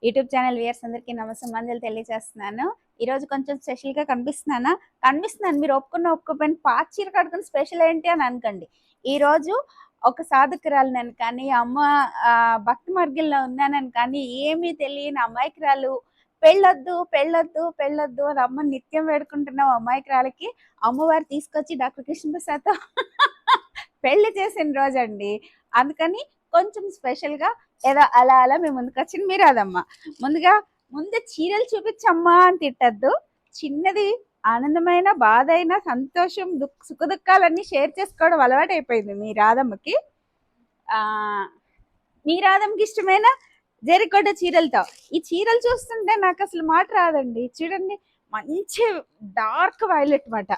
YouTube channel viewers అందరికీ నమస్సమాంజలు తెలియజేస్తున్నాను. ఈరోజు కొంచెం స్పెషల్‌గా కనిపిస్తున్నాను. మీరు ఒప్పుకోకపోయినా పాత చీర కట్టుకొని స్పెషల్ ఏంటి అని అనకండి. ఈరోజు ఒక సాధకురాలినని కానీ, అమ్మ భక్తి మార్గంలో ఉన్నానని కానీ, ఏమీ తెలియని అమాయకురాలు పెళ్ళొద్దు అని అమ్మని నిత్యం వేడుకుంటున్న అమాయకురాలికి అమ్మవారు తీసుకొచ్చి డాక్టర్ కృష్ణప్రసాద్‌తో పెళ్లి చేసిన రోజండి. అందుకని కొంచెం స్పెషల్‌గా ఏదో అలా మీ ముందుకొచ్చింది మీరాదమ్మ. ముందు చీరలు చూపించమ్మా అని తిట్టద్దు. చిన్నది ఆనందమైన, బాధైన, సంతోషం, సుఖదుఖాలన్నీ షేర్ చేసుకోవడం అలవాటైపోయింది మీ రాధమ్మకి. మీ రాధమ్మకి ఇష్టమైన జెరికోట చీరలతో. ఈ చీరలు చూస్తుంటే నాకు అసలు మాట రాదండి. చూడండి, మంచి డార్క్ వైలెట్ మాట.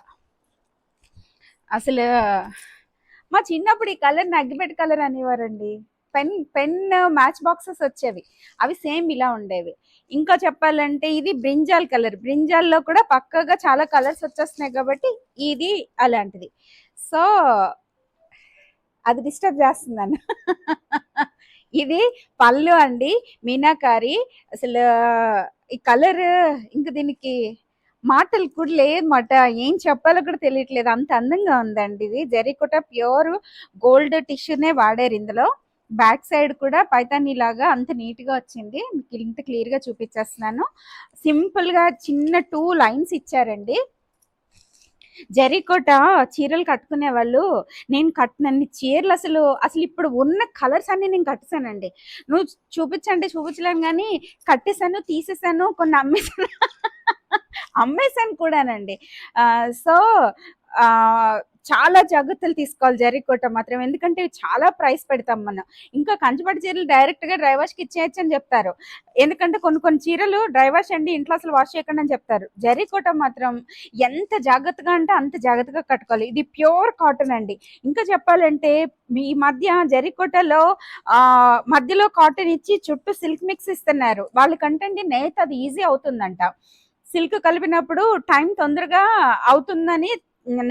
అసలు మా చిన్నప్పుడు ఈ కలర్ అగ్గిపెట్టి కలర్ అనేవారండి. పెన్ మ్యాచ్ బాక్సెస్ వచ్చేవి, అవి సేమ్ ఇలా ఉండేవి. ఇంకా చెప్పాలంటే ఇది బ్రింజాల్ కలర్. బ్రింజాల్లో కూడా పక్కగా చాలా కలర్స్ వచ్చేస్తున్నాయి కాబట్టి ఇది అలాంటిది. సో అది డిస్టర్బ్ చేస్తుందన్న. ఇది పళ్ళు అండి, మీనాకారి. అసలు ఈ కలర్ ఇంక దీనికి మాటలు కూడా లేదన్నమాట. ఏం చెప్పాలో కూడా తెలియట్లేదు, అంత అందంగా ఉందండి. ఇది జెరికోట ప్యూర్ గోల్డ్ టిష్యూనే వాడారు ఇందులో. బ్యాక్ సైడ్ కూడా పైతానీ లాగా అంత నీట్ గా వచ్చింది. మీకు ఇంత క్లియర్ గా చూపించేస్తున్నాను. సింపుల్ గా చిన్న 2 లైన్స్ ఇచ్చారండి. జెరికోట చీరలు కట్టుకునే వాళ్ళు, నేను కట్టినన్ని చీరలు అసలు ఇప్పుడు ఉన్న కలర్స్ అన్ని నేను కట్టేసానండి. నువ్వు చూపించలేను కానీ కట్టేసాను, తీసేసాను, కొన్ని అమ్మేసాను కూడానండి. సో చాలా జాగ్రత్తలు తీసుకోవాలి జెరికోట మాత్రం, ఎందుకంటే చాలా ప్రైస్ పెడతాం మనం. ఇంకా కంచిపట్టు చీరలు డైరెక్ట్ గా డ్రై వాష్ కి ఇచ్చేయచ్చు అని చెప్తారు, ఎందుకంటే కొన్ని చీరలు డ్రై వాష్ అండి ఇంట్లో అసలు వాష్ చేయకండి అని చెప్తారు. జెరికోట మాత్రం ఎంత జాగ్రత్తగా అంటే అంత జాగ్రత్తగా కట్టుకోవాలి. ఇది ప్యూర్ కాటన్ అండి. ఇంకా చెప్పాలంటే ఈ మధ్య జెరికోటలో మధ్యలో కాటన్ ఇచ్చి చుట్టూ సిల్క్ మిక్స్ ఇస్తున్నారు. వాళ్ళకంటే నేత అది ఈజీ అవుతుందంట. సిల్క్ కలిపినప్పుడు టైం తొందరగా అవుతుందని,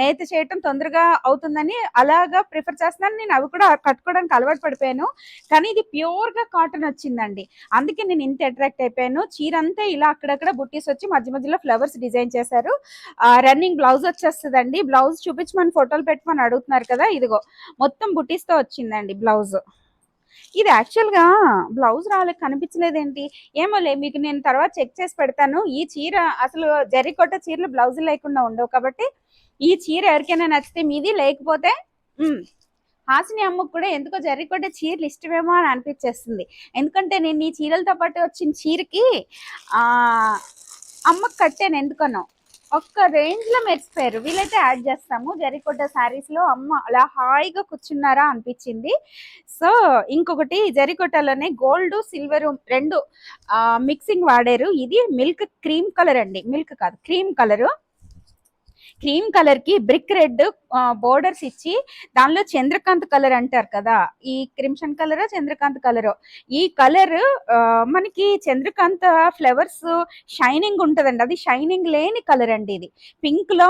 నేత చేయటం తొందరగా అవుతుందని అలాగా ప్రిఫర్ చేస్తున్నాను. నేను అవి కూడా కట్టుకోవడానికి అలవాటు పడిపోయాను. కానీ ఇది ప్యూర్ గా కాటన్ వచ్చిందండి, అందుకే నేను ఇంత అట్రాక్ట్ అయిపోయాను. చీర అంతా ఇలా అక్కడక్కడ బుట్టీస్ వచ్చి మధ్యలో ఫ్లవర్స్ డిజైన్ చేశారు. రన్నింగ్ బ్లౌజ్ వచ్చేస్తుందండి. బ్లౌజ్ చూపించమని ఫోటోలు పెట్టమని అడుగుతున్నారు కదా, ఇదిగో మొత్తం బుట్టీస్ తో వచ్చిందండి బ్లౌజ్. ఇది యాక్చువల్గా బ్లౌజ్ కనిపించలేదేంటి ఏమోలే, మీకు నేను తర్వాత చెక్ చేసి పెడతాను. ఈ చీర అసలు జెరికోట చీరలు బ్లౌజ్ లేకుండా ఉండవు కాబట్టి ఈ చీర ఎవరికైనా నచ్చితే మీది, లేకపోతే హాసిని అమ్మకు కూడా ఎందుకో జెరికోట చీరలు ఇష్టమేమో అని అనిపించేస్తుంది. ఎందుకంటే నేను ఈ చీరలతో పాటు వచ్చిన చీరకి అమ్మకు కట్టాను ఎందుకనో. ఒక్క రేంజ్ లో మెరిసిపోయారు. వీలైతే యాడ్ చేస్తాము. జెరికోట శారీస్ లో అమ్మ అలా హాయిగా కూర్చున్నారా అనిపించింది. సో ఇంకొకటి, జెరికోటలోనే గోల్డ్ సిల్వర్ రెండు మిక్సింగ్ వాడారు. ఇది మిల్క్ క్రీమ్ కలర్ అండి, మిల్క్ కాదు క్రీమ్ కలర్. క్రీమ్ కలర్ కి బ్రిక్ రెడ్ బోర్డర్స్ ఇచ్చి దానిలో చంద్రకాంత్ కలర్ అంటారు కదా, ఈ క్రిమ్షన్ కలర్ చంద్రకాంత్ కలర్. ఈ కలర్ మనకి చంద్రకాంత్ ఫ్లవర్స్ షైనింగ్ ఉంటదండి, అది షైనింగ్ లేని కలర్ అండి. ఇది పింక్ లో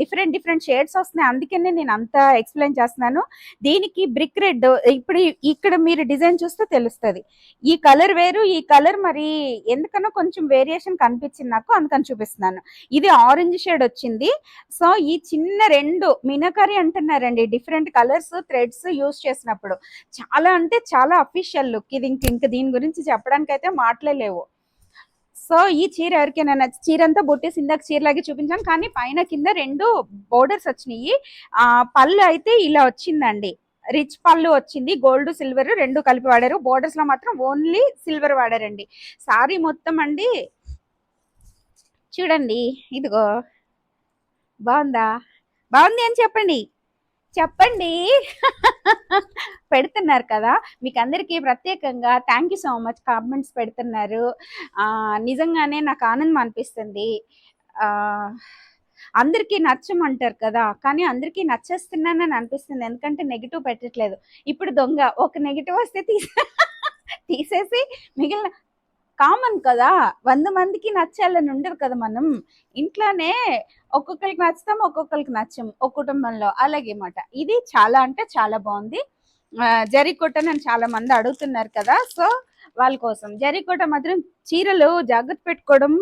డిఫరెంట్ షేడ్స్ వస్తున్నాయి, అందుకనే నేను అంత ఎక్స్ప్లెయిన్ చేస్తున్నాను. దీనికి బ్రిక్ రెడ్, ఇప్పుడు ఇక్కడ మీరు డిజైన్ చూస్తే తెలుస్తుంది. ఈ కలర్ వేరు, ఈ కలర్ మరి ఎందుకనో కొంచెం వేరియేషన్ కనిపించింది నాకు, అందుకని చూపిస్తున్నాను. ఇది ఆరెంజ్ షేడ్ వచ్చింది. సో ఈ చిన్న 2 మీనాకారి అంటున్నారండి, డిఫరెంట్ కలర్స్ థ్రెడ్స్ యూజ్ చేసినప్పుడు చాలా అంటే చాలా అఫీషియల్ లుక్ ఇది. ఇంక దీని గురించి చెప్పడానికి అయితే మాటలే లేవు. సో ఈ చీర ఎవరికైనా నచ్చి, చీర అంతా బొట్టేసి ఇందాక చీరలాగే చూపించాను, కానీ పైన కింద 2 బోర్డర్స్ వచ్చినాయి. పళ్ళు అయితే ఇలా వచ్చిందండి, రిచ్ పళ్ళు వచ్చింది. గోల్డ్ సిల్వర్ 2 కలిపి వాడారు. బోర్డర్స్ లో మాత్రం ఓన్లీ సిల్వర్ వాడారండి. సారీ మొత్తం అండి చూడండి, ఇదిగో బాగుంది అని చెప్పండి. పెడుతున్నారు కదా, మీకు అందరికీ ప్రత్యేకంగా thank you so much. Comments పెడుతున్నారు, నిజంగానే నాకు ఆనందం అనిపిస్తుంది. అందరికీ నచ్చమంటారు కదా, కానీ అందరికీ నచ్చేస్తున్నానని అనిపిస్తుంది, ఎందుకంటే నెగిటివ్ పెట్టట్లేదు. ఇప్పుడు దొంగ ఒక నెగిటివ్ వస్తే తీసేసి మిగిలిన కామన్ కదా, 100 మందికి నచ్చాలని ఉండదు కదా. మనం ఇంట్లోనే ఒక్కొక్కరికి నచ్చుతాం, ఒక్కొక్కరికి నచ్చం, ఒక కుటుంబంలో అలాగే మాట. ఇది చాలా అంటే చాలా బాగుంది. జెరికోట అని చాలా మంది అడుగుతున్నారు కదా, సో వాళ్ళ కోసం. జరీకోట మాత్రం చీరలు జాగ్రత్త పెట్టుకోవడం,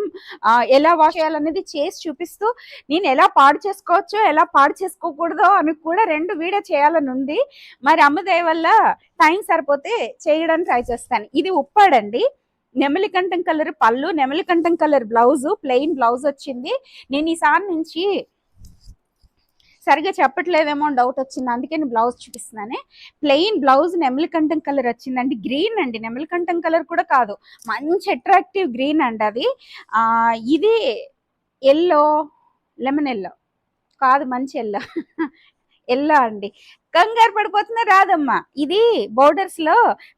ఎలా వాష్ చేయాలనేది చేసి చూపిస్తూ, నేను ఎలా పాడు చేసుకోవచ్చో ఎలా పాడు చేసుకోకూడదో అని కూడా 2 వీడియో చేయాలని ఉంది. మరి అమ్మ దయ వల్ల టైం సరిపోతే చేయడానికి ట్రై చేస్తాను. ఇది ఉప్పాడండి, నెమలికంఠం కలర్ పళ్ళు, నెమలికంఠం కలర్ బ్లౌజ్, ప్లెయిన్ బ్లౌజ్ వచ్చింది. నేను ఈసారి నుంచి సరిగా చెప్పట్లేదేమో డౌట్ వచ్చింది, అందుకే నేను బ్లౌజ్ చూపిస్తున్నానే. ప్లెయిన్ బ్లౌజ్ నెమలికంఠం కలర్ వచ్చిందండి. గ్రీన్ అండి, నెమలికంఠం కలర్ కూడా కాదు, మంచి అట్రాక్టివ్ గ్రీన్ అండి అది. ఇది ఎల్లో, లెమన్ ఎల్లో కాదు, మంచి ఎల్లో ఎల్లో అండి. కంగారు పడిపోతున్నా రాదమ్మా. ఇది బోర్డర్స్ లో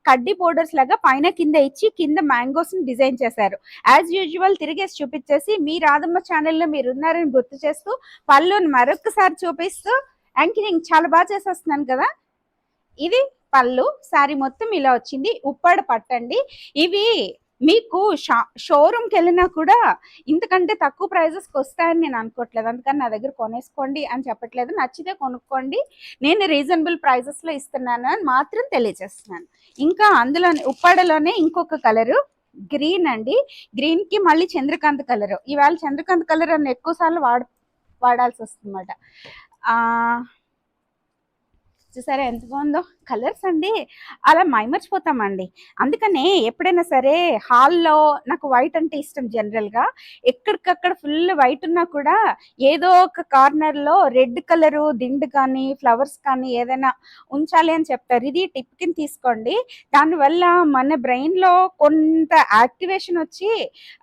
కడ్డీ బోర్డర్స్ లాగా పైన కింద ఇచ్చి కింద మ్యాంగోస్ ని డిజైన్ చేశారు. యాజ్ యూజువల్ తిరిగేసి చూపించేసి మీ రాదమ్మ ఛానల్లో మీరు ఉన్నారని గుర్తు చేస్తూ పళ్ళుని మరొకసారి చూపిస్తూ యాంకరింగ్ చాలా బాగా చేసేస్తున్నాను కదా. ఇది పళ్ళు, శారీ మొత్తం ఇలా వచ్చింది. ఉప్పాడ పట్టండి. ఇవి మీకు షోరూమ్కి వెళ్ళినా కూడా ఇంతకంటే తక్కువ ప్రైజెస్కి వస్తాయని నేను అనుకోవట్లేదు, అందుకని నా దగ్గర కొనేసుకోండి అని చెప్పట్లేదు. నచ్చితే కొనుక్కోండి, నేను రీజనబుల్ ప్రైజెస్లో ఇస్తున్నాను అని మాత్రం తెలియజేస్తున్నాను. ఇంకా అందులో ఉప్పాడలోనే ఇంకొక కలరు గ్రీన్ అండి. గ్రీన్కి మళ్ళీ చంద్రకాంత్ కలరు. ఇవాళ చంద్రకాంత్ కలర్ అని ఎక్కువ సార్లు వాడాల్సి వస్తుందన్నమాట. చూసారా ఎంత బాగుందో కలర్స్ అండి, అలా మైమర్చిపోతామండి. అందుకనే ఎప్పుడైనా సరే హాల్లో నాకు వైట్ అంటే ఇష్టం. జనరల్గా ఎక్కడికక్కడ ఫుల్ వైట్ ఉన్నా కూడా ఏదో ఒక కార్నర్లో రెడ్ కలరు దిండు కానీ ఫ్లవర్స్ కానీ ఏదైనా ఉంచాలి అని చెప్తారు. ఇది టిప్ కింద తీసుకోండి. దానివల్ల మన బ్రెయిన్లో కొంత యాక్టివేషన్ వచ్చి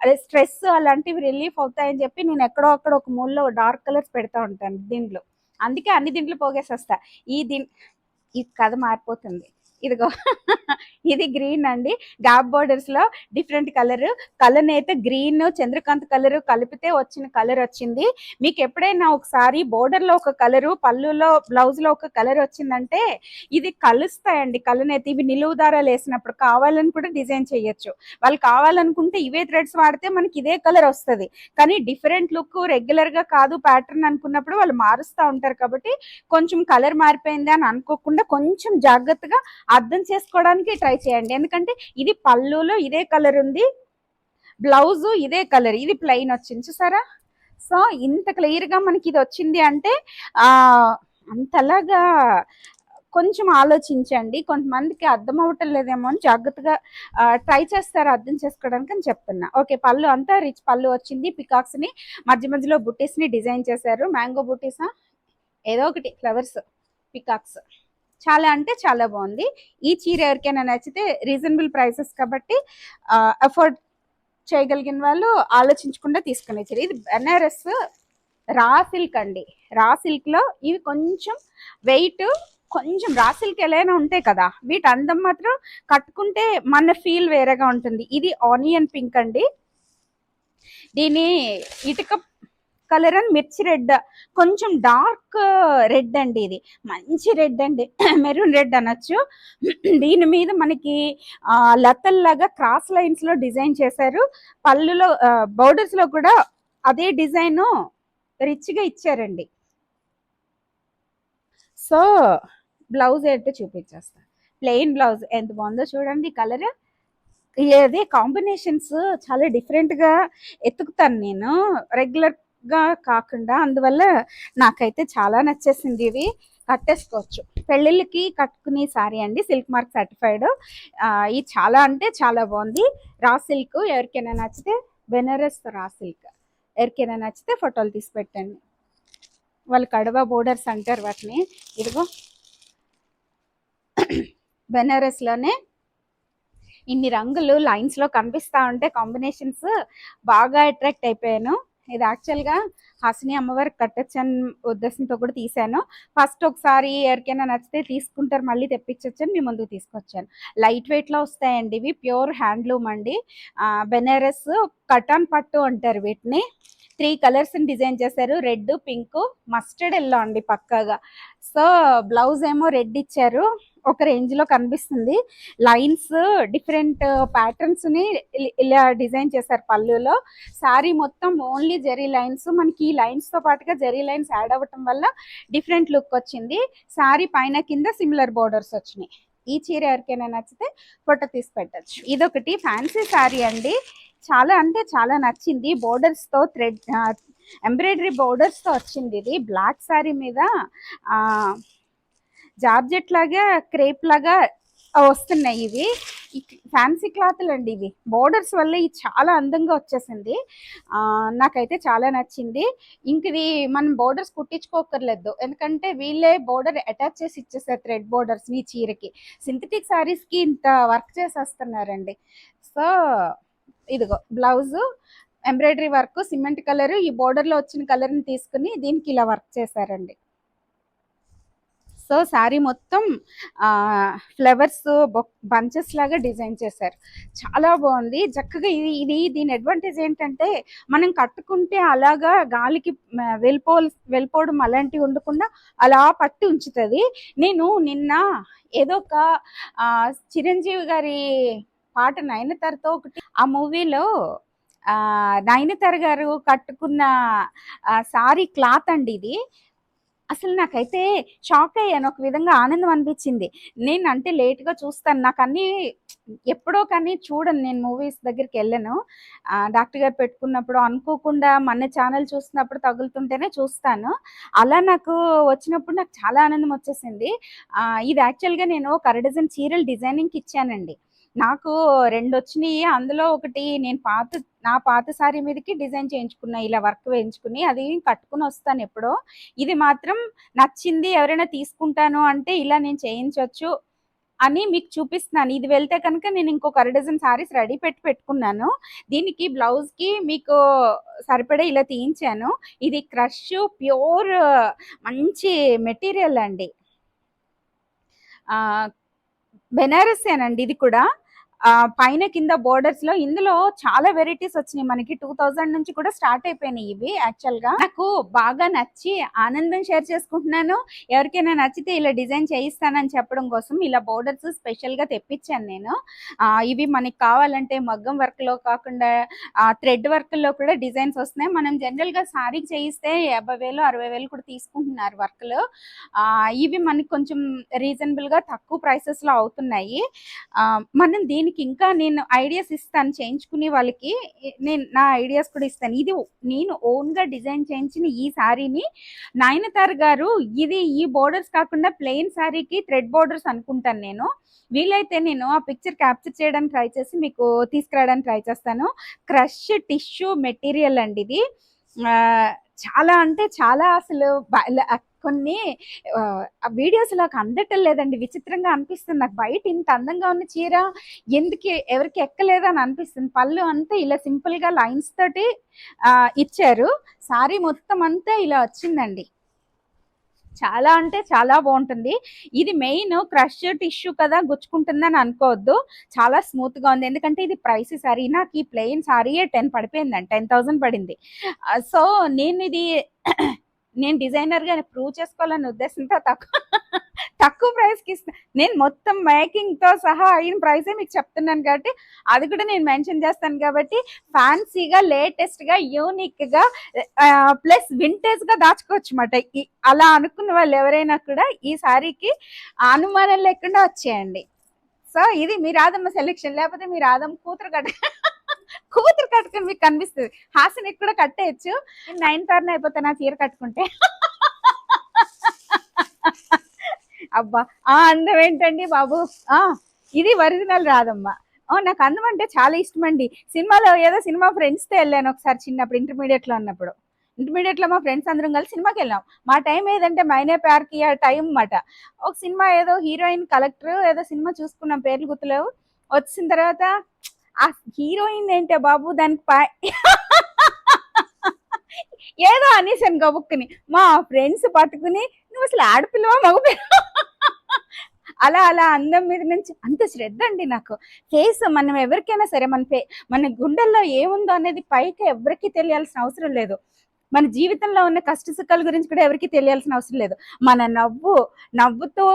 అదే స్ట్రెస్ అలాంటివి రిలీఫ్ అవుతాయని చెప్పి నేను ఎక్కడో అక్కడ ఒక మూలలో డార్క్ కలర్స్ పెడతా ఉంటాను దీంట్లో. అందుకే అన్ని దీంట్లో పోగేసేస్తా. ఈ కథ మారిపోతుంది. ఇదిగో ఇది గ్రీన్ అండి, గ్యాప్ బోర్డర్స్ లో డిఫరెంట్ కలర్ అయితే గ్రీన్ చంద్రకాంత్ కలర్ కలిపితే వచ్చిన కలర్ వచ్చింది. మీకు ఎప్పుడైనా ఒకసారి బోర్డర్ లో ఒక కలరు, పళ్ళులో బ్లౌజ్ లో ఒక కలర్ వచ్చిందంటే ఇది కలుస్తాయండి. కలనైతే ఇవి నిలువు దారాలు వేసినప్పుడు కావాలని కూడా డిజైన్ చేయొచ్చు. వాళ్ళు కావాలనుకుంటే ఇవే థ్రెడ్స్ వాడితే మనకి ఇదే కలర్ వస్తుంది, కానీ డిఫరెంట్ లుక్ రెగ్యులర్ గా కాదు ప్యాటర్న్ అనుకున్నప్పుడు వాళ్ళు మారుస్తూ ఉంటారు. కాబట్టి కొంచెం కలర్ మారిపోయింది అని అనుకోకుండా కొంచెం జాగ్రత్తగా అర్థం చేసుకోవడానికి ట్రై చేయండి. ఎందుకంటే ఇది పళ్ళులో ఇదే కలర్ ఉంది, బ్లౌజ్ ఇదే కలర్, ఇది ప్లెయిన్ వచ్చింది చూసారా. సో ఇంత క్లియర్ గా మనకి ఇది వచ్చింది అంటే అంతలాగా కొంచెం ఆలోచించండి. కొంతమందికి అర్థం అవ్వటం లేదేమో అని జాగ్రత్తగా ట్రై చేస్తారు అర్థం చేసుకోవడానికి అని చెప్తున్నా. ఓకే, పళ్ళు అంతా రిచ్ పళ్ళు వచ్చింది. పికాక్స్ ని మధ్య మధ్యలో బుట్టీస్ ని డిజైన్ చేశారు. మ్యాంగో బుట్టీసా ఏదో ఒకటి ఫ్లవర్స్ పికాక్స్, చాలా అంటే చాలా బాగుంది. ఈ చీర ఎవరికైనా నచ్చితే రీజనబుల్ ప్రైసెస్ కాబట్టి అఫోర్డ్ చేయగలిగిన వాళ్ళు ఆలోచించకుండా తీసుకునే చీర. ఇది బెనారస్ రా సిల్క్ అండి. రా సిల్క్ లో ఇవి కొంచెం వెయిట్, కొంచెం రా సిల్క్ ఎలా ఉంటాయి కదా, వీటి అందం మాత్రం కట్టుకుంటే మన ఫీల్ వేరేగా ఉంటుంది. ఇది ఆనియన్ పింక్ అండి. దీని ఇటుక కలర్ అని మిర్చి రెడ్, కొంచెం డార్క్ రెడ్ అండి. ఇది మంచి రెడ్ అండి, మెరూన్ రెడ్ అనొచ్చు. దీని మీద మనకి లతల్లాగా క్రాస్ లైన్స్ లో డిజైన్ చేశారు. పళ్ళులో బోర్డర్స్ లో కూడా అదే డిజైన్ రిచ్ గా ఇచ్చారండి. సో బ్లౌజ్ ఏంటో చూపించేస్తా. ప్లెయిన్ బ్లౌజ్ ఎంత బాగుందో చూడండి. కలర్ అదే కాంబినేషన్స్ చాలా డిఫరెంట్ గా ఎత్తుకుతాను నేను రెగ్యులర్ గా కాకుండా, అందువల్ల నాకైతే చాలా నచ్చేసింది. ఇవి కట్టేసుకోవచ్చు, పెళ్ళిళ్ళకి కట్టుకునే సారీ అండి, సిల్క్ మార్క్ సర్టిఫైడ్. ఇది చాలా అంటే చాలా బాగుంది. రా సిల్క్ ఎవరికైనా నచ్చితే, బెనారస్ రా సిల్క్ ఎవరికైనా నచ్చితే ఫోటోలు తీసి పెట్టండి. వాళ్ళు కడవ బోర్డర్స్ అంటారు వాటిని. ఇదిగో బెనారస్ లోనే ఇన్ని రంగులు లైన్స్ లో కనిపిస్తా ఉంటే కాంబినేషన్స్ బాగా అట్రాక్ట్ అయిపోయాను. ఇది యాక్చువల్గా హాసిని అమ్మవారికి కట్టొచ్చని ఉద్దేశంతో కూడా తీసాను. ఫస్ట్ ఒకసారి ఎవరికైనా నచ్చితే తీసుకుంటారు, మళ్ళీ తెప్పించొచ్చని మీ ముందుకు తీసుకొచ్చాను. లైట్ వెయిట్లో వస్తాయండి ఇవి, ప్యూర్ హ్యాండ్లూమ్ అండి. బెనారస్ కటాన్ పట్టు అంటారు వీటిని. 3 కలర్స్ డిజైన్ చేశారు, రెడ్, పింక్, మస్టర్డ్ ఎల్లో అండి పక్కాగా. సో బ్లౌజ్ ఏమో రెడ్ ఇచ్చారు, ఒక రేంజ్ లో కనిపిస్తుంది. లైన్స్ డిఫరెంట్ ప్యాటర్న్స్ ని ఇలా డిజైన్ చేశారు పళ్ళులో. శారీ మొత్తం ఓన్లీ జెరీ లైన్స్. మనకి ఈ లైన్స్ తో పాటుగా జెరీ లైన్స్ యాడ్ అవ్వటం వల్ల డిఫరెంట్ లుక్ వచ్చింది. శారీ పైన కింద సిమిలర్ బోర్డర్స్ వచ్చినాయి. ఈ చీర ఎవరికైనా నచ్చితే ఫోటో తీసి పెట్టచ్చు. ఇదొకటి ఫ్యాన్సీ శారీ అండి, చాలా అంటే చాలా నచ్చింది. బోర్డర్స్తో థ్రెడ్ ఎంబ్రాయిడరీ బోర్డర్స్తో వచ్చింది. ఇది బ్లాక్ శారీ మీద జార్జెట్ లాగా క్రేప్ లాగా వస్తున్నాయి. ఇవి ఫ్యాన్సీ క్లాత్లు అండి, ఇవి బోర్డర్స్ వల్ల ఇది చాలా అందంగా వచ్చేసింది. నాకైతే చాలా నచ్చింది. ఇంక ఇది మనం బోర్డర్స్ కుట్టించుకోకర్లేదు, ఎందుకంటే వీళ్ళే బోర్డర్ అటాచ్ చేసి ఇచ్చేస్తారు థ్రెడ్ బోర్డర్స్ ఈ చీరకి. సింథటిక్ శారీస్కి ఇంత వర్క్ చేసేస్తున్నారండి. సో ఇదిగో blouse embroidery work, cement colour, ఈ బోర్డర్లో వచ్చిన కలర్ని తీసుకుని దీనికి ఇలా వర్క్ చేశారండి. సో శారీ మొత్తం ఫ్లవర్స్ బంచెస్ లాగా డిజైన్ చేశారు, చాలా బాగుంది చక్కగా. దీని అడ్వాంటేజ్ ఏంటంటే మనం కట్టుకుంటే అలాగా గాలికి వెళ్ళిపోవడం అలాంటివి ఉండకుండా అలా పట్టి ఉంచుతుంది. నేను నిన్న ఏదో ఒక చిరంజీవి గారి పాట నయనతారతో ఒకటి, ఆ మూవీలో నయనతార గారు కట్టుకున్న సారీ క్లాత్ అండి ఇది. అసలు నాకైతే షాక్ అయ్యాను, ఒక విధంగా ఆనందం అనిపించింది. నేను అంటే లేట్గా చూస్తాను, నాకు అన్నీ ఎప్పుడో కానీ చూడను, నేను మూవీస్ దగ్గరికి వెళ్ళను. డాక్టర్ గారు పెట్టుకున్నప్పుడు అనుకోకుండా మన ఛానల్ చూస్తున్నప్పుడు తగులుతుంటేనే చూస్తాను. అలా నాకు వచ్చినప్పుడు నాకు చాలా ఆనందం వచ్చేసింది. ఇది యాక్చువల్గా నేను ఒక అరడజన్ చీరలు డిజైనింగ్కి ఇచ్చానండి. నాకు 2 వచ్చినాయి. అందులో ఒకటి నేను నా పాత సారీ మీదకి డిజైన్ చేయించుకున్నా, ఇలా వర్క్ వేయించుకుని, అది కట్టుకుని వస్తాను ఎప్పుడో. ఇది మాత్రం నచ్చింది, ఎవరైనా తీసుకుంటాను అంటే ఇలా నేను చేయించవచ్చు అని మీకు చూపిస్తున్నాను. ఇది వెళ్తే కనుక నేను ఇంకొక అరడజన్ సారీస్ రెడీ పెట్టుకున్నాను. దీనికి బ్లౌజ్కి మీకు సరిపడే ఇలా తీయించాను. ఇది క్రష్ ప్యూర్ మంచి మెటీరియల్ అండి, బెనారసేనండి ఇది కూడా. పైన కింద బోర్డర్స్ లో ఇందులో చాలా వెరైటీస్ వచ్చినాయి మనకి. 2000 నుంచి కూడా స్టార్ట్ అయిపోయినాయి ఇవి. యాక్చువల్ గా నాకు బాగా నచ్చి ఆనందం షేర్ చేసుకుంటున్నాను. ఎవరికైనా నచ్చితే ఇలా డిజైన్ చేయిస్తానని చెప్పడం కోసం ఇలా బోర్డర్స్ స్పెషల్ గా తెప్పించాను నేను. ఇవి మనకి కావాలంటే మగ్గం వర్క్ లో కాకుండా థ్రెడ్ వర్క్ లో కూడా డిజైన్స్ వస్తున్నాయి. మనం జనరల్ గా సారీకి చేయిస్తే 50,000 60,000 కూడా తీసుకుంటున్నారు వర్క్ లో. ఇవి మనకి కొంచెం రీజనబుల్ గా తక్కువ ప్రైసెస్ లో అవుతున్నాయి. మనం దీనికి ఇంకా నేను ఐడియాస్ ఇస్తాను చేయించుకునే వాళ్ళకి, నేను నా ఐడియాస్ కూడా ఇస్తాను. ఇది నేను ఓన్ గా డిజైన్ చేయించిన ఈ శారీని నయనతార గారు, ఇది ఈ బోర్డర్స్ కాకుండా ప్లెయిన్ శారీకి థ్రెడ్ బోర్డర్స్ అనుకుంటాను నేను. వీలైతే నేను ఆ పిక్చర్ క్యాప్చర్ చేయడానికి ట్రై చేసి మీకు తీసుకురావడానికి ట్రై చేస్తాను. క్రష్ టిష్యూ మెటీరియల్ అండి ఇది. చాలా అంటే చాలా అసలు కొన్ని వీడియోస్ నాకు అందటం లేదండి, విచిత్రంగా అనిపిస్తుంది నాకు. బయట ఇంత అందంగా ఉన్న చీర ఎందుకు ఎవరికి ఎక్కలేదా అని అనిపిస్తుంది. పళ్ళు అంతా ఇలా సింపుల్ గా లైన్స్ తోటి ఇచ్చారు, సారీ మొత్తం అంతా ఇలా వచ్చిందండి. చాలా అంటే చాలా బాగుంటుంది. ఇది మెయిన్ క్రష్ టిష్యూ కదా, గుచ్చుకుంటుందని అనుకోవద్దు, చాలా స్మూత్ గా ఉంది. ఎందుకంటే ఇది ప్రైస్ సారీ, నాకు ఈ ప్లెయిన్ సారీయే 10 పడిపోయిందండి, 10,000 పడింది. సో నేను డిజైనర్ గా ప్రూవ్ చేసుకోవాలనే ఉద్దేశంతో తక్కువ ప్రైస్కి ఇస్తాను. నేను మొత్తం మేకింగ్ తో సహా అయిన ప్రైసే మీకు చెప్తున్నాను కాబట్టి అది కూడా నేను మెన్షన్ చేస్తాను. కాబట్టి ఫ్యాన్సీగా, లేటెస్ట్ గా, యూనిక్ గా, ప్లస్ వింటేజ్ గా దాచుకోవచ్చు అన్నమాట. అలా అనుకున్న వాళ్ళు ఎవరైనా కూడా ఈ సారీకి అనుమానం లేకుండా వచ్చేయండి. సో ఇది మీ రాధమ్మ సెలెక్షన్, లేకపోతే మీ రాధమ్మ కూతురు కట్టుకుని మీకు కనిపిస్తుంది. హాసినికి కూడా కట్టేయచ్చు. 9,000 అయిపోతే నా చీర కట్టుకుంటే. అబ్బా అందం ఏంటండి బాబు, ఇది ఒరిజినల్ రాధమ్మ. నాకు అందం అంటే చాలా ఇష్టం అండి. సినిమాలో ఏదో సినిమా ఫ్రెండ్స్తో వెళ్ళాను ఒకసారి చిన్నప్పుడు, ఇంటర్మీడియట్ లో ఉన్నప్పుడు. ఇంటర్మీడియట్ లో మా ఫ్రెండ్స్ అందరం కలిసి సినిమాకి వెళ్ళాం. మా టైం ఏదంటే మైనే ప్యార్ కియా టైం అన్నమాట. ఒక సినిమా ఏదో హీరోయిన్ కలెక్టర్ ఏదో సినిమా చూసుకున్నాం, పేర్లు గుర్తులేవు. వచ్చిన తర్వాత ఆ హీరోయిన్ ఏంటే బాబు దానికి ఏదో అనేసాను గబుక్కుని. మా ఫ్రెండ్స్ పట్టుకుని నువ్వు అసలు ఆడపిల్లవా మగపిల్ల, అలా అలా అందం మీద నుంచి అంత శ్రద్ధ అండి నాకు. ఫేస్ మనం ఎవరికైనా సరే మన గుండెల్లో ఏముందో అనేది పైకి ఎవరికి తెలియాల్సిన అవసరం లేదు. మన జీవితంలో ఉన్న కష్ట సుఖాల గురించి కూడా ఎవరికి తెలియాల్సిన అవసరం లేదు. మన నవ్వుతూ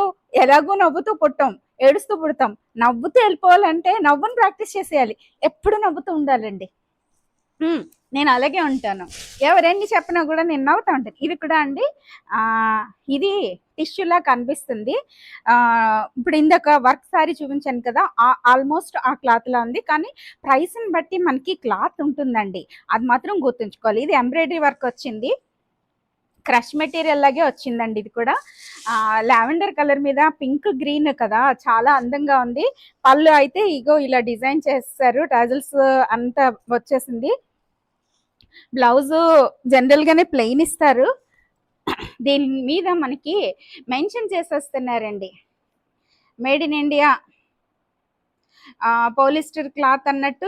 ఎలాగో నవ్వుతూ పుట్టాం, ఏడుస్తూ పుడతాం. నవ్వుతూ వెళ్ళిపోవాలంటే నవ్వును ప్రాక్టీస్ చేసేయాలి, ఎప్పుడు నవ్వుతూ ఉండాలండి. నేను అలాగే ఉంటాను. ఎవరెన్ని చెప్పినా కూడా నేను నవ్వుతా ఉంటాను. ఇది కూడా అండి ఇది టిష్యూలా కనిపిస్తుంది. ఇప్పుడు ఇందాక వర్క్ సారీ చూపించాను కదా, ఆల్మోస్ట్ ఆ క్లాత్లా ఉంది. కానీ ప్రైస్ని బట్టి మనకి క్లాత్ ఉంటుందండి, అది మాత్రం గుర్తుంచుకోవాలి. ఇది ఎంబ్రాయిడరీ వర్క్ వచ్చింది, క్రష్ మెటీరియల్ లాగే వచ్చిందండి. ఇది కూడా లావెండర్ కలర్ మీద పింక్ గ్రీన్ కదా, చాలా అందంగా ఉంది. పళ్ళు అయితే ఇగో ఇలా డిజైన్ చేస్తారు, టాజిల్స్ అంతా వచ్చేసింది. బ్లౌజ్ జనరల్ గానే ప్లెయిన్ ఇస్తారు, దీని మీద మనకి మెన్షన్ చేసేస్తున్నారండి made in India polyester cloth అన్నట్టు.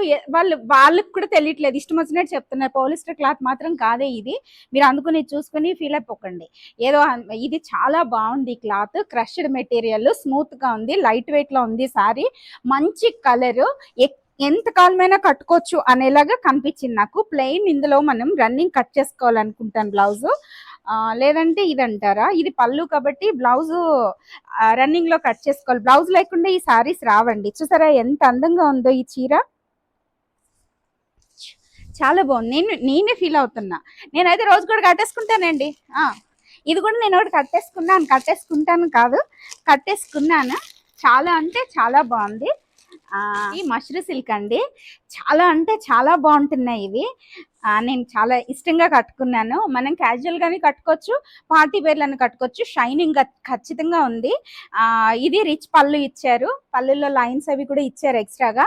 వాళ్ళకి కూడా తెలియట్లేదు, ఇష్టం వచ్చినట్టు చెప్తున్నారు. పాలిస్టర్ క్లాత్ మాత్రం కాదే ఇది, మీరు అందుకుని చూసుకుని ఫీల్ అయిపోకండి. ఏదో ఇది చాలా బాగుంది క్లాత్, క్రష్డ్ మెటీరియల్, స్మూత్ గా ఉంది, లైట్ వెయిట్ లో ఉంది సారీ. మంచి కలర్, ఎంత కాలమైనా కట్టుకోవచ్చు అనేలాగా కనిపించింది నాకు. ప్లెయిన్ ఇందులో మనం రన్నింగ్ కట్ చేసుకోవాలనుకుంటాను బ్లౌజ్, లేదంటే ఇది అంటారా, ఇది పళ్ళు కాబట్టి బ్లౌజ్ రన్నింగ్ లో కట్ చేసుకోవాలి. బ్లౌజ్ లేకుండా ఈ సారీస్ రావండి. చూసారా ఎంత అందంగా ఉందో ఈ చీర, చాలా బాగుంది. నేనే ఫీల్ అవుతున్నా. నేనైతే రోజు కూడా కట్టేసుకుంటానండి. ఇది కూడా నేను ఒకటి కట్టేసుకుంటాను కాదు, కట్టేసుకున్నాను. చాలా అంటే చాలా బాగుంది. ఈ మష్రూ సిల్క్ అండి, చాలా అంటే చాలా బాగుంటున్నాయి ఇవి. నేను చాలా ఇష్టంగా కట్టుకున్నాను. మనం క్యాజువల్ గానే కట్టుకోవచ్చు, పార్టీ వేర్లను కట్టుకోవచ్చు. షైనింగ్ ఖచ్చితంగా ఉంది. ఇది రిచ్ పళ్ళు ఇచ్చారు, పళ్ళుల్లో లైన్స్ అవి కూడా ఇచ్చారు ఎక్స్ట్రాగా.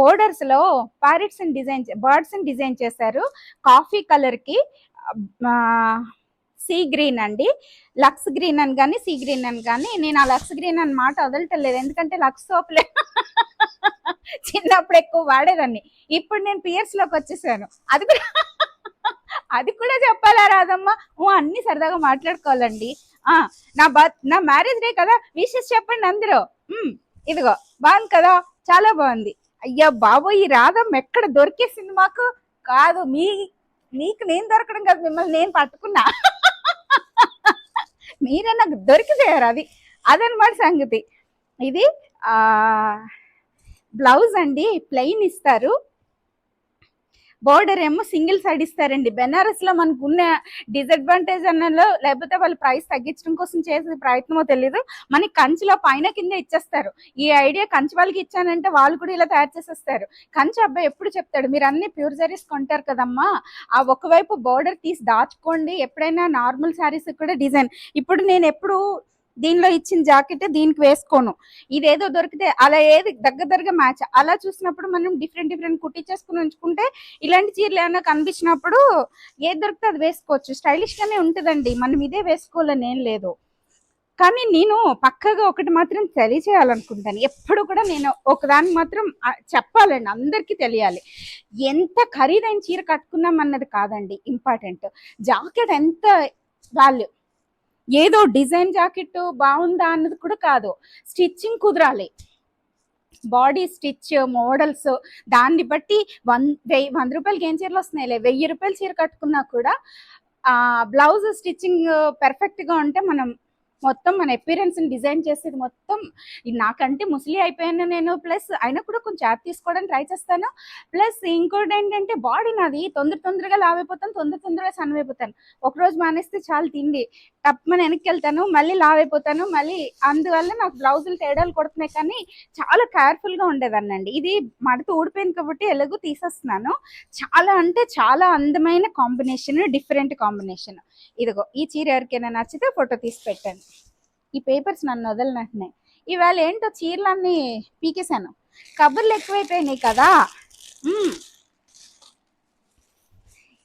బోర్డర్స్ లో ప్యారెట్స్ డిజైన్, బర్డ్స్ డిజైన్ చేశారు. కాఫీ కలర్ కి సీ గ్రీన్ అండి, లక్స్ గ్రీన్ అని కానీ సీ గ్రీన్ అని కానీ, నేను ఆ లక్స్ గ్రీన్ అని మాట వదలటలేదు, ఎందుకంటే లక్స్ సోప్లే చిన్నప్పుడు ఎక్కువ వాడేదాన్ని. ఇప్పుడు నేను పియర్స్ లోకి వచ్చేసాను. అది కూడా చెప్పాలా రాదమ్మా, అన్ని సరదాగా మాట్లాడుకోవాలండి. నా మ్యారేజ్ డే కదా, విషెస్ చెప్పండి అందరూ. ఇదిగో బాగుంది కదా, చాలా బాగుంది. అయ్యా బాబోయ్, ఈ రాధమ్మ ఎక్కడ దొరికేసింది మాకు. కాదు మీకు నేను దొరకడం కాదు, మిమ్మల్ని నేను పట్టుకున్నా. మీరే నాకు దొరికిపోయారు, అదనమాట సంగతి. ఇది బ్లౌజ్ అండి ప్లెయిన్ ఇస్తారు, బోర్డర్ ఏమో సింగిల్ సైడ్ ఇస్తారండి. బెనారస్ లో మనకు ఉన్న డిసడ్వాంటేజ్ అన్నలో, లేకపోతే వాళ్ళు ప్రైస్ తగ్గించడం కోసం చేసే ప్రయత్నమో తెలీదు, మనకి కంచిలో పైన కింద ఇచ్చేస్తారు. ఈ ఐడియా కంచి వాళ్ళకి ఇచ్చానంటే వాళ్ళు కూడా ఇలా తయారు చేసేస్తారు. కంచి అబ్బాయి ఎప్పుడు చెప్తాడు, మీరు అన్ని ప్యూర్ సారీస్ కొంటారు కదమ్మా, ఆ ఒకవైపు బోర్డర్ తీసి దాచుకోండి, ఎప్పుడైనా నార్మల్ సారీస్ కూడా డిజైన్. ఇప్పుడు నేను ఎప్పుడు దీనిలో ఇచ్చిన జాకెట్ దీనికి వేసుకోను, ఇదేదో దొరికితే అలా ఏది దగ్గరగా మ్యాచ్ అలా చూసినప్పుడు మనం డిఫరెంట్ కుట్టించేసుకుని ఉంచుకుంటే, ఇలాంటి చీరలు ఏమైనా కనిపించినప్పుడు ఏది దొరికితే అది వేసుకోవచ్చు. స్టైలిష్ గానే ఉంటుందండి, మనం ఇదే వేసుకోవాలని ఏం లేదు. కానీ నేను పక్కగా ఒకటి మాత్రం తెలియచేయాలనుకుంటాను, ఎప్పుడు కూడా నేను ఒకదాన్ని మాత్రం చెప్పాలండి, అందరికీ తెలియాలి. ఎంత ఖరీదైన చీర కట్టుకున్నాం అన్నది కాదండి ఇంపార్టెంట్, జాకెట్ ఎంత వాల్యూ. ఏదో డిజైన్ జాకెట్ బాగుందా అన్నది కూడా కాదు, స్టిచ్చింగ్ కుదరాలి, బాడీ స్టిచ్ మోడల్స్, దాన్ని బట్టి 100 రూపాయలకి ఏం చీరలు వస్తున్నాయిలే, 1000 రూపాయల చీర కట్టుకున్నా కూడా బ్లౌజ్ స్టిచ్చింగ్ పర్ఫెక్ట్గా ఉంటే మనం మొత్తం మన అపీరెన్స్ డిజైన్ చేసేది మొత్తం. నాకంటే ముసలి అయిపోయాను నేను, ప్లస్ అయినా కూడా కొంచెం యాప్ తీసుకోవడానికి ట్రై చేస్తాను. ప్లస్ ఇంకోటి ఏంటంటే బాడీ నాది తొందరగా లావైపోతాను, తొందరగా సన్నమైపోతాను. ఒకరోజు మానేస్తే చాలు తిండి, తప్పమని వెనక్కి వెళ్తాను, మళ్ళీ లావైపోతాను మళ్ళీ. అందువల్ల నాకు బ్లౌజులు తేడాలు కొడుతున్నాయి, కానీ చాలా కేర్ఫుల్గా ఉండేదాన్నండి. ఇది మడత ఊడిపోయింది కాబట్టి ఎలాగో తీసేస్తున్నాను. చాలా అంటే చాలా అందమైన కాంబినేషన్, డిఫరెంట్ కాంబినేషన్. ఇదిగో ఈ చీర ఎవరికైనా నచ్చితే ఫోటో తీసి పెట్టండి. ఈ పేపర్స్ నన్ను వదలనట్టున్నాయి. ఇవాళ ఏంటో చీరలన్నీ పీకేశాను, కబుర్లు ఎక్కువైపోయినాయి కదా.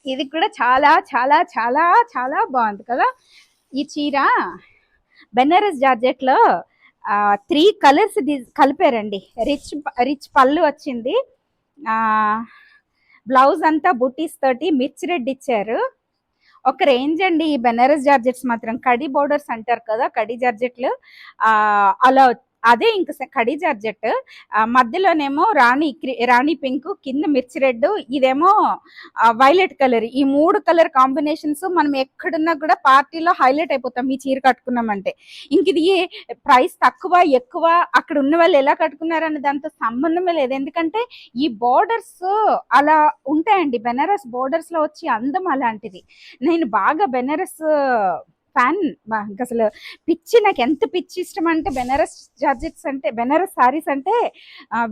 ఇది కూడా చాలా చాలా చాలా చాలా బాగుంది కదా ఈ చీర. బెనారస్ జార్జెట్లో 3 కలర్స్ కలిపారండి. రిచ్ పళ్ళు వచ్చింది, బ్లౌజ్ అంతా బుటీస్ తోటి మిర్చి రెడ్ ఇచ్చారు. ఒక రేంజ్ అండి ఈ బెనారస్ జార్జెట్స్ మాత్రం. కడి బోర్డర్స్ అంటారు కదా, కడి జార్జెట్లు, అలా అదే ఇంక కడీ జార్జెట్. మధ్యలోనేమో రాణి పింక్, కింద మిర్చి రెడ్, ఇదేమో వైలెట్ కలర్. ఈ 3 కలర్ కాంబినేషన్స్ మనం ఎక్కడున్నా కూడా పార్టీలో హైలైట్ అయిపోతాం ఈ చీర కట్టుకున్నామంటే. ఇంక ఇది ప్రైస్ తక్కువ ఎక్కువ అక్కడ ఉన్న వాళ్ళు ఎలా కట్టుకున్నారనే దాంతో సంబంధమే లేదు. ఎందుకంటే ఈ బోర్డర్స్ అలా ఉంటాయండి. బెనారస్ బోర్డర్స్ లో వచ్చి అందం అలాంటిది. నేను బాగా బెనారస్ ఫ్యాన్. అసలు పిచ్చి, నాకు ఎంత పిచ్చి ఇష్టం అంటే బెనారస్ జార్జెట్స్ అంటే, బెనారస్ సారీస్ అంటే.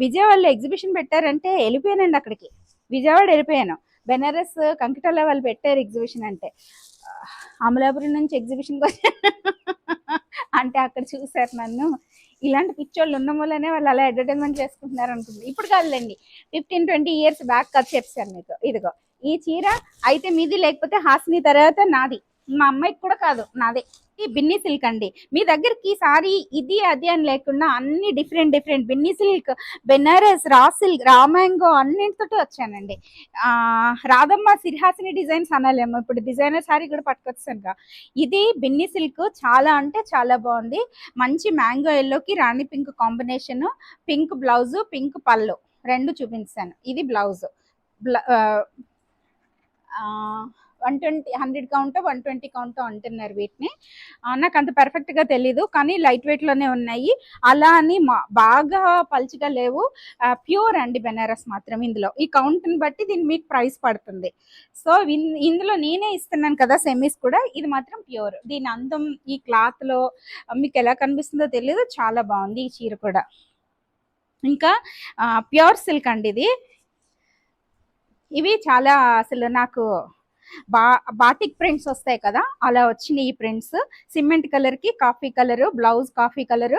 విజయవాడలో ఎగ్జిబిషన్ పెట్టారంటే వెళ్ళిపోయానండి అక్కడికి. విజయవాడ వెళ్ళిపోయాను. బెనారస్ కంకిటాల వాళ్ళు పెట్టారు ఎగ్జిబిషన్ అంటే. అమలాపురం నుంచి ఎగ్జిబిషన్కి వచ్చాను అంటే అక్కడ చూసారు నన్ను. ఇలాంటి పిచ్చోళ్ళు ఉన్న వల్లనే వాళ్ళు అలా అడ్వర్టైజ్మెంట్ చేసుకుంటున్నారు అనుకుంటుంది. ఇప్పుడు కాదులేండి, 15-20 years బ్యాక్ కథ చెప్పాను మీకు. ఇదిగో ఈ చీర అయితే మీది, లేకపోతే హాసిని తర్వాత నాది. మా అమ్మాయికి కూడా కాదు, నాదే. ఈ బిన్నీ సిల్క్ అండి. మీ దగ్గరికి సారీ ఇది అది అని లేకుండా అన్ని different Binny silk, Banaras, raw silk, రామాంగో అన్నింటితో వచ్చానండి. రాధమ్మ సిరిహాసిని డిజైన్స్ అనాలేమో, ఇప్పుడు డిజైనర్ సారీ కూడా పట్టుకొచ్చాను. ఇది బిన్నీ సిల్క్ చాలా అంటే చాలా బాగుంది. మంచి మ్యాంగో ఎల్లోకి రాణి pink combination, pink blouse, pink పళ్ళు రెండు చూపించాను. ఇది బ్లౌజ్. 100 కౌంట్ 120 కౌంట్ అంటున్నారు వీటిని. నాకు అంత పర్ఫెక్ట్ గా తెలీదు, కానీ లైట్ వెయిట్ లోనే ఉన్నాయి. అలా అని బాగా పల్చిగా లేవు. ప్యూర్ అండి బెనారస్ మాత్రం. ఇందులో ఈ కౌంట్ ని బట్టి దీని మీకు ప్రైస్ పడుతుంది. సో ఇందులో నేనే ఇస్తున్నాను కదా సెమీస్ కూడా, ఇది మాత్రం ప్యూర్. దీని అందం ఈ క్లాత్ లో మీకు ఎలా కనిపిస్తుందో తెలియదు, చాలా బాగుంది ఈ చీర కూడా. ఇంకా ప్యూర్ సిల్క్ అండి ఇది. ఇవి చాలా అసలు నాకు బాటిక్ ప్రింట్స్ వస్తాయి కదా, అలా వచ్చినాయి ఈ ప్రింట్స్. సిమెంట్ కలర్ కి coffee colour blouse, coffee colour,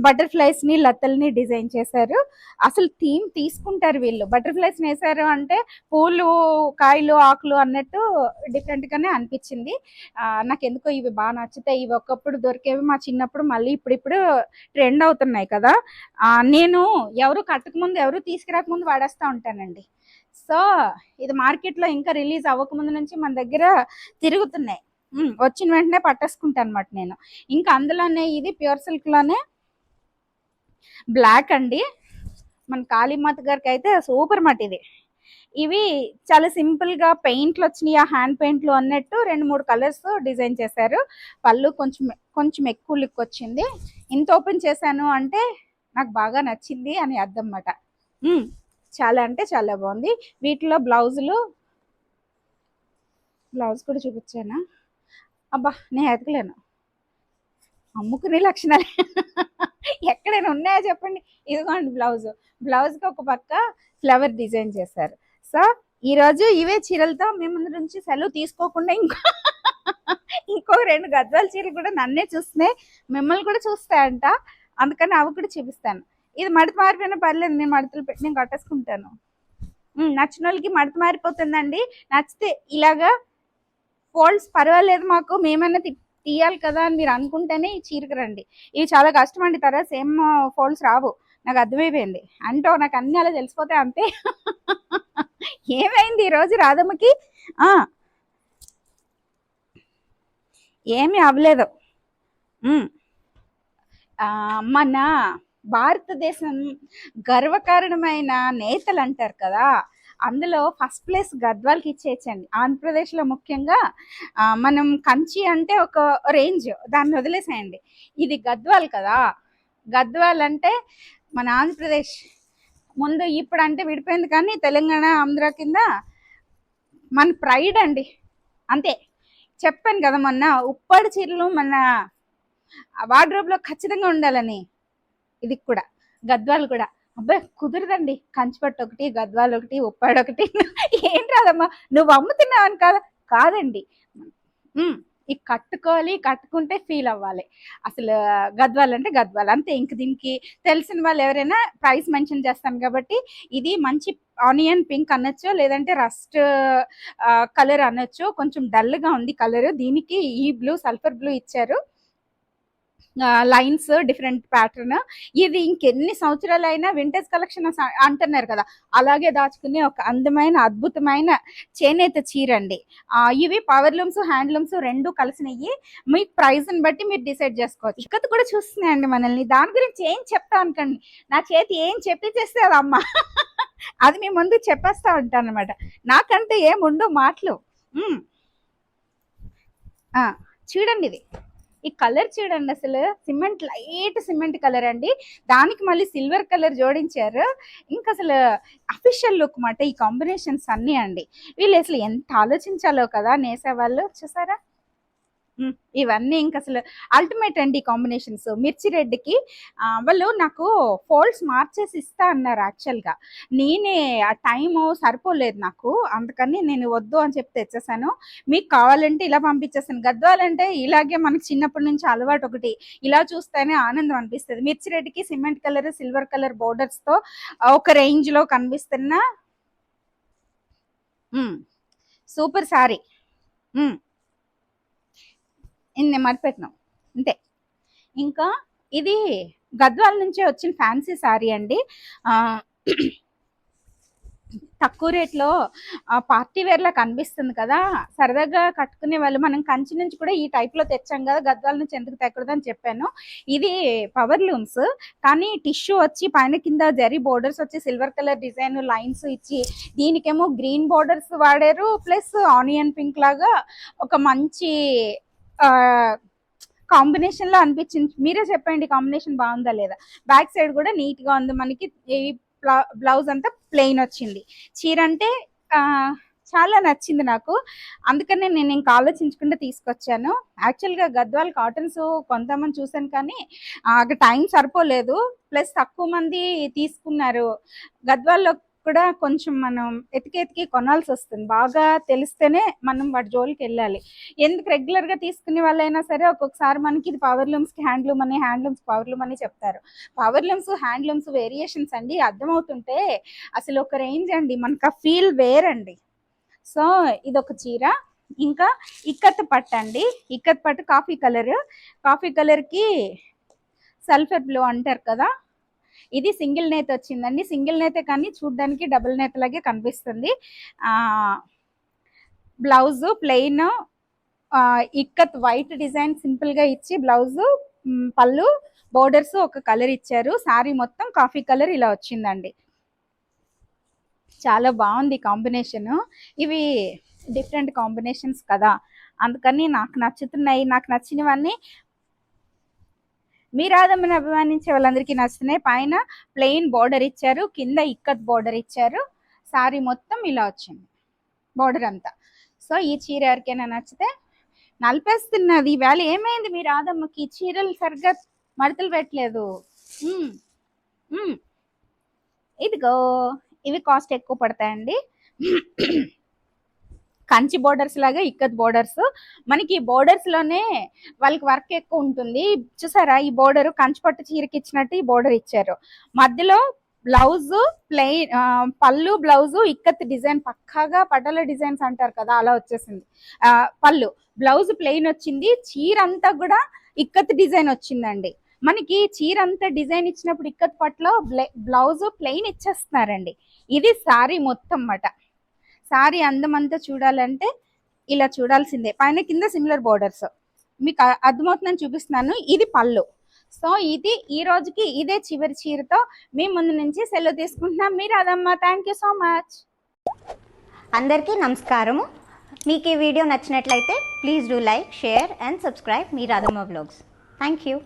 butterflies ని లతల్ని డిజైన్ చేశారు. అసలు థీమ్ తీసుకుంటారు వీళ్ళు. బటర్ఫ్లైస్ వేసారు అంటే పూలు, కాయలు, ఆకులు అన్నట్టు డిఫరెంట్ గానే అనిపించింది. నాకు ఎందుకో ఇవి బాగా నచ్చుతాయి. ఇవి ఒకప్పుడు దొరికేవి మా చిన్నప్పుడు, మళ్ళీ ఇప్పుడు ట్రెండ్ అవుతున్నాయి కదా. నేను ఎవరు కట్టకముందు, ఎవరు తీసుకురాకముందు వాడేస్తూ ఉంటానండి. సో ఇది మార్కెట్లో ఇంకా రిలీజ్ అవ్వకముందు నుంచి మన దగ్గర తిరుగుతున్నాయి. వచ్చిన వెంటనే పట్టేసుకుంటాను అనమాట నేను. ఇంకా అందులోనే ఇది ప్యూర్ సిల్క్ లోనే బ్లాక్ అండి. మన కాళీమాత గారికి అయితే సూపర్ మాట ఇది. ఇవి చాలా సింపుల్ గా పెయింట్లు వచ్చినాయి, ఆ హ్యాండ్ పెయింట్లు అన్నట్టు 2-3 కలర్స్ డిజైన్ చేశారు. పళ్ళు కొంచెం ఎక్కువ లుక్ వచ్చింది. ఇంత ఓపెన్ చేశాను అంటే నాకు బాగా నచ్చింది అని అర్థం అన్నమాట. చాలా అంటే చాలా బాగుంది. వీటిలో బ్లౌజ్ కూడా చూపించానా? అబ్బా నేను ఎతకలేను, అమ్ముకునే లక్షణాలు ఎక్కడైనా ఉన్నాయా చెప్పండి. ఇదిగోండి బ్లౌజ్కి ఒక పక్క ఫ్లవర్ డిజైన్ చేశారు. సో ఈరోజు ఇవే చీరలతో మీ ముందు నుంచి సెలవు తీసుకోకుండా ఇంకో 2 గద్వాల చీరలు కూడా నన్నే చూస్తున్నాయి, మిమ్మల్ని కూడా చూస్తాయంట. అందుకని అవి కూడా చూపిస్తాను. ఇది మడత మారిపోయినా పర్లేదు, నేను మడతలు పెట్టి నేను కట్టేసుకుంటాను. నచ్చిన వాళ్ళకి మడత మారిపోతుందండి. నచ్చితే ఇలాగా ఫోల్డ్స్ పర్వాలేదు, మాకు మేమన్నా తీయాలి కదా అని మీరు అనుకుంటేనే ఈ చీరకు రండి. ఇవి చాలా కష్టం అండి, తర్వాత సేమ్ ఫోల్డ్స్ రావు. నాకు అర్థమైపోయింది. అంటే నాకు అన్ని అలా తెలిసిపోతే అంతే. ఏమైంది ఈరోజు రాధమ్మకి? ఏమీ అవ్వలేదు. మన భారతదేశం గర్వకారణమైన నేతలు అంటారు కదా, అందులో ఫస్ట్ ప్లేస్ గద్వాల్కి ఇచ్చేయచ్చండి. ఆంధ్రప్రదేశ్లో ముఖ్యంగా మనం కంచి అంటే ఒక రేంజ్, దాన్ని వదిలేసేయండి. ఇది గద్వాల్ కదా. గద్వాల్ అంటే మన ఆంధ్రప్రదేశ్ ముందు, ఇప్పుడు అంటే విడిపోయింది కానీ తెలంగాణ ఆంధ్ర కింద మన ప్రైడ్ అండి. అంతే. చెప్పాను కదా మొన్న, ఉప్పాడు చీరలు మన వార్డ్రోబ్ లో ఖచ్చితంగా ఉండాలని. ఇది కూడా గద్వాలు కూడా. అబ్బాయి కుదరదండి, కంచిపట్టు ఒకటి, గద్వాలు ఒకటి, ఉప్పాడు ఒకటి. ఏం రాదమ్మా నువ్వు అమ్ముతున్నావు అని కాదండి. ఇది కట్టుకోవాలి, కట్టుకుంటే ఫీల్ అవ్వాలి. అసలు గద్వాల్ అంటే గద్వాల్ అంతే. ఇంక దీనికి తెలిసిన వాళ్ళు ఎవరైనా ప్రైస్ మెన్షన్ చేస్తాను కాబట్టి, ఇది మంచి ఆనియన్ పింక్ అనొచ్చు, లేదంటే రస్ట్ కలర్ అనొచ్చు. కొంచెం డల్గా ఉంది కలర్. దీనికి ఈ బ్లూ, సల్ఫర్ బ్లూ ఇచ్చారు. Lines different pattern. ఇది ఇంకెన్ని సంవత్సరాలైనా వింటేజ్ కలెక్షన్ అంటున్నారు కదా, అలాగే దాచుకునే ఒక అందమైన అద్భుతమైన చేనేత చీర అండి. ఇవి పవర్లూమ్స్ హ్యాండ్లూమ్స్ రెండు కలిసినవి. మీ ప్రైస్ని బట్టి మీరు డిసైడ్ చేసుకోవచ్చు. ఇక్కడ కూడా చూస్తున్నాయండి మనల్ని. దాని గురించి ఏం చెప్తా అనుకోండి, నా చేతి ఏం చెప్పిచేస్తే అది అమ్మ అది మీ ముందు చెప్పేస్తా ఉంటాను అనమాట. నాకంటే ఏముండవు మాటలు. చూడండి ఇది, ఈ కలర్ చూడండి, అసలు సిమెంట్ లైట్ సిమెంట్ కలర్ అండి, దానికి మళ్ళీ సిల్వర్ కలర్ జోడించారు. ఇంకా అసలు అఫీషియల్ లుక్ మాట ఈ కాంబినేషన్స్ అన్నీ అండి. వీళ్ళు అసలు ఎంత ఆలోచించాలో కదా నేసేవాళ్ళు, చూసారా. ఇవన్నీ ఇంకా అసలు అల్టిమేట్ అండి కాంబినేషన్స్. మిర్చి రెడ్కి వాళ్ళు నాకు ఫోల్డ్స్ మార్చేసి ఇస్తా అన్నారు. యాక్చువల్గా నేనే ఆ టైము సరిపోలేదు నాకు, అందుకని నేను వద్దు అని చెప్పి తెచ్చేసాను. మీకు కావాలంటే ఇలా పంపించేస్తాను. గద్వాలంటే ఇలాగే మనకి చిన్నప్పటి నుంచి అలవాటు, ఒకటి ఇలా చూస్తేనే ఆనందం అనిపిస్తుంది. మిర్చి రెడ్కి సిమెంట్ కలర్ సిల్వర్ కలర్ బోర్డర్స్తో ఒక రేంజ్లో కనిపిస్తున్న సూపర్ శారీ. నేను మర్చిపెట్టినాం అంతే. ఇంకా ఇది గద్వాల నుంచే వచ్చిన ఫ్యాన్సీ శారీ అండి. తక్కువ రేట్లో పార్టీ వేర్లా కనిపిస్తుంది కదా, సరదాగా కట్టుకునే వాళ్ళు. మనం కంచి నుంచి కూడా ఈ టైప్లో తెచ్చాం కదా, గద్వాల నుంచి ఎందుకు తెక్కడదని చెప్పాను. ఇది పవర్ లూమ్స్, కానీ టిష్యూ వచ్చి పైన కింద జరీ బోర్డర్స్ వచ్చి సిల్వర్ కలర్ డిజైన్ లైన్స్ ఇచ్చి, దీనికేమో గ్రీన్ బోర్డర్స్ వాడారు, ప్లస్ ఆనియన్ పింక్ లాగా ఒక మంచి కాంబినేషన్ లో అనిపించింది. మీరే చెప్పండి కాంబినేషన్ బాగుందా లేదా. బ్యాక్ సైడ్ కూడా నీట్ గా ఉంది. మనకి బ్లౌజ్ అంతా ప్లెయిన్ వచ్చింది. చీర అంటే చాలా నచ్చింది నాకు, అందుకనే నేను ఇంకా ఆలోచించకుండా తీసుకొచ్చాను. యాక్చువల్గా గద్వాల్ కాటన్స్ కొంతమంది చూసాను, కానీ టైం సరిపోలేదు, ప్లస్ తక్కువ మంది తీసుకున్నారు. గద్వాల్లో కూడా కొంచెం మనం ఎతికి కొనాల్సి వస్తుంది. బాగా తెలిస్తేనే మనం వాటి జోలికి వెళ్ళాలి. ఎందుకు రెగ్యులర్గా తీసుకునే వాళ్ళైనా సరే ఒక్కొక్కసారి మనకి ఇది పవర్లూమ్స్కి హ్యాండ్లూమ్ అని, హ్యాండ్లూమ్స్ పవర్లూమ్ అని చెప్తారు. పవర్లూమ్స్ హ్యాండ్లూమ్స్ వేరియేషన్స్ అండి అర్థమవుతుంటే అసలు ఒక రేంజ్ అండి, మనకు ఆ ఫీల్ వేరండి. సో ఇది ఒక చీర. ఇంకా ఇక్కత్ పట్టు అండి, ఇక్కత్ పట్టు కాఫీ కలర్కి సల్ఫర్ బ్లూ అంటారు కదా, ఇది సింగిల్ నేత వచ్చిందండి. సింగిల్ నేత కానీ చూడ్డానికి డబుల్ నేత లాగే కనిపిస్తుంది. Blouse plain, ikat white design simple గా ఇచ్చి, బ్లౌజ్ పళ్ళు బోర్డర్స్ ఒక కలర్ ఇచ్చారు. శారీ మొత్తం కాఫీ కలర్ ఇలా వచ్చిందండి. చాలా బాగుంది కాంబినేషన్. ఇవి డిఫరెంట్ కాంబినేషన్స్ కదా, అందుకని నాకు నచ్చుతున్నాయి. నాకు నచ్చినవన్నీ మీ రాధమ్మని అభిమానించే వాళ్ళందరికీ నచ్చుతున్నాయి. పైన ప్లెయిన్ బోర్డర్ ఇచ్చారు, కింద ఇక్కత్ బోర్డర్ ఇచ్చారు. శారీ మొత్తం ఇలా వచ్చింది బోర్డర్ అంతా. సో ఈ చీర ఎవరికైనా నచ్చితే నలిపేస్తున్నది. ఈవేళ ఏమైంది మీ రాధమ్మకి, చీరలు సరిగ్గా మడతలు పెట్టలేదు. ఇదిగో ఇవి కాస్ట్ ఎక్కువ పడతాయండి. కంచి బోర్డర్స్ లాగా ఇక్కత్ బోర్డర్స్. మనకి బోర్డర్స్ లోనే వాళ్ళకి వర్క్ ఎక్కువ ఉంటుంది. చూసారా, ఈ బోర్డర్ కంచి పట్టు చీరకి ఇచ్చినట్టు ఈ బోర్డర్ ఇచ్చారు. మధ్యలో బ్లౌజ్ ప్లెయిన్, పళ్ళు బ్లౌజ్ ఇక్కత్ డిజైన్, పక్కాగా పటోలా డిజైన్స్ అంటారు కదా అలా వచ్చేసింది. పళ్ళు బ్లౌజ్ ప్లెయిన్ వచ్చింది. చీర అంతా కూడా ఇక్కత్ డిజైన్ వచ్చిందండి. మనకి చీర అంతా డిజైన్ ఇచ్చినప్పుడు ఇక్కత్ పట్టులో బ్లౌజ్ ప్లెయిన్ ఇచ్చేస్తున్నారండి. ఇది శారీ మొత్తం మాట. శారీ అందమంతా చూడాలంటే ఇలా చూడాల్సిందే. పైన కింద సిమిలర్ బోర్డర్స్ మీకు అర్థమవుతుందని చూపిస్తున్నాను. ఇది పళ్ళు. సో ఇది ఈ రోజుకి ఇదే చివరి చీరతో మీ ముందు నుంచి సెలవు తీసుకుంటున్నాం. మీరు అదమ్మా, థ్యాంక్ యూ సో మచ్. అందరికీ నమస్కారము. మీకు ఈ వీడియో నచ్చినట్లయితే please do like, share and subscribe me Radhamma vlogs. Thank you.